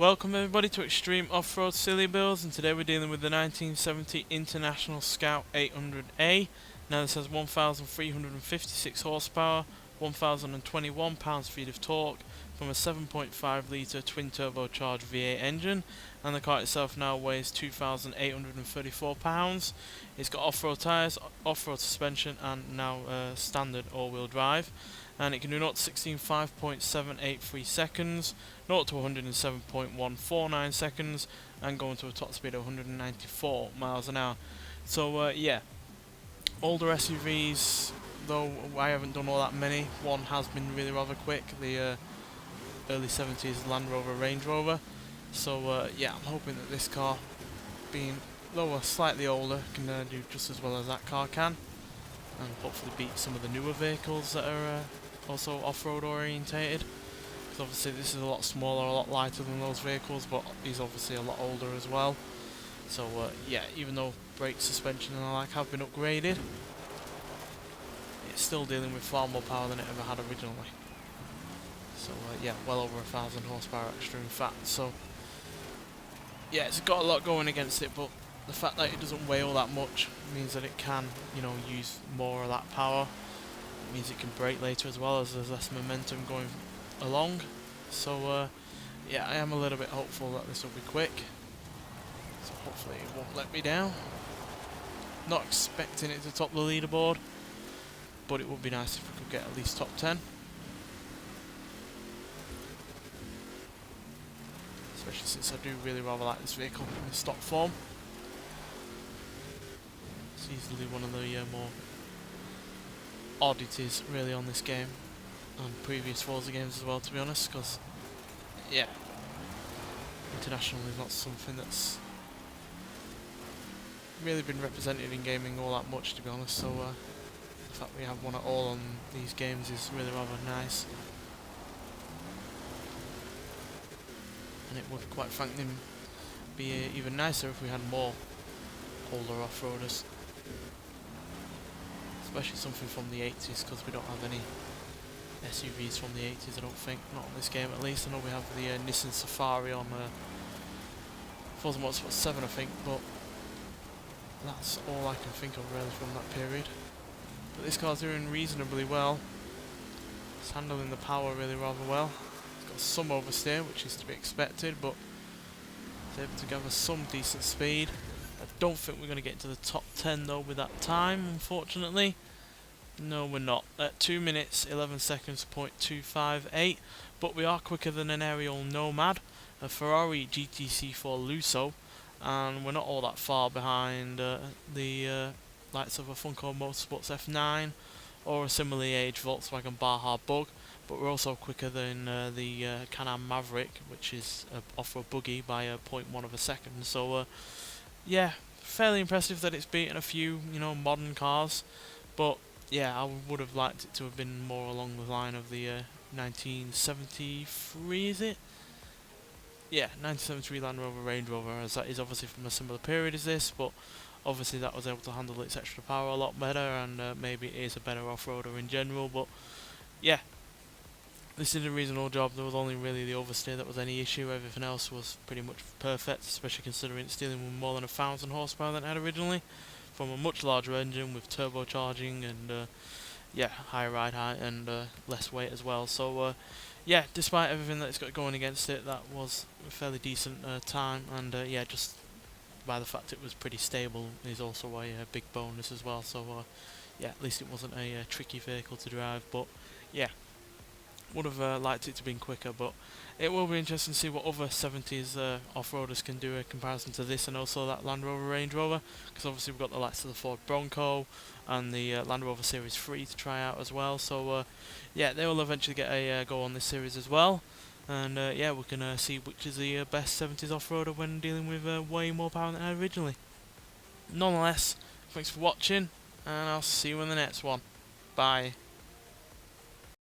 Welcome everybody to Extreme Off-Road Silly Bills, and today we're dealing with the 1970 International Scout 800A. Now this has 1,356 horsepower, 1,021 pounds-feet of torque from a 7.5 litre twin-turbocharged V8 engine, and the car itself now weighs 2,834 pounds. It's got off-road tyres, off-road suspension, and now standard all-wheel drive. And it can do 0 to 16 5.783 seconds, 0 to 107.149 seconds, and going to a top speed of 194 miles an hour. So yeah, older SUVs, though I haven't done all that many. One has been really rather quick, the early 70s Land Rover Range Rover. So yeah, I'm hoping that this car, being lower, slightly older, can do just as well as that car can, and hopefully beat some of the newer vehicles that are also off-road orientated, because obviously this is a lot smaller, a lot lighter than those vehicles, but he's obviously a lot older as well. So yeah, even though brake, suspension and the like have been upgraded, it's still dealing with far more power than it ever had originally. So yeah, well over 1,000 horsepower extra in fact. So yeah, it's got a lot going against it, but the fact that it doesn't weigh all that much means that it can, you know, use more of that power. Means it can brake later as well, as there's less momentum going along. So yeah, I am a little bit hopeful that this will be quick, so hopefully it won't let me down. Not expecting it to top the leaderboard, but it would be nice if we could get at least top 10, especially since I do really rather like this vehicle in the stock form. It's easily one of the more oddities really on this game and previous Forza games as well, to be honest, because yeah, international is not something that's really been represented in gaming all that much, to be honest. So the fact we have one at all on these games is really rather nice, and it would quite frankly be even nicer if we had more older off-roaders, especially something from the 80s, because we don't have any SUVs from the 80s, I don't think, not on this game at least. I know we have the Nissan Safari on Forza Motorsport 7, I think, but that's all I can think of really from that period. But this car's doing reasonably well. It's handling the power really rather well. It's got some oversteer, which is to be expected, but it's able to gather some decent speed. I don't think we're going to get into the top 10 though with that time, unfortunately. No, we're not. At 2 minutes 11 seconds .258, but we are quicker than an aerial Nomad, a Ferrari GTC4 Lusso, and we're not all that far behind the likes of a Funko Motorsports F9 or a similarly aged Volkswagen Baja Bug, but we're also quicker than the Can-Am Maverick, which is an off-road buggy, by 0.1 of a second. So yeah, fairly impressive that it's beaten a few, you know, modern cars, but yeah, I would have liked it to have been more along the line of the 1973, is it? Yeah, 1973 Land Rover Range Rover, as that is obviously from a similar period as this, but obviously that was able to handle its extra power a lot better, and maybe it is a better off-roader in general. But yeah, this did a reasonable job. There was only really the oversteer that was any issue. Everything else was pretty much perfect, especially considering it's dealing with more than 1,000 horsepower than it had originally, from a much larger engine with turbocharging and yeah, higher ride height and less weight as well. So yeah, despite everything that it's got going against it, that was a fairly decent time, and yeah, just by the fact it was pretty stable is also a big bonus as well. So yeah, at least it wasn't a tricky vehicle to drive. But yeah, would have liked it to have been quicker, but it will be interesting to see what other 70s off-roaders can do in comparison to this, and also that Land Rover Range Rover, because obviously we've got the likes of the Ford Bronco and the Land Rover Series 3 to try out as well. So yeah, they will eventually get a go on this series as well, and yeah, we can see which is the best 70s off-roader when dealing with way more power than originally. Nonetheless, thanks for watching, and I'll see you in the next one. Bye.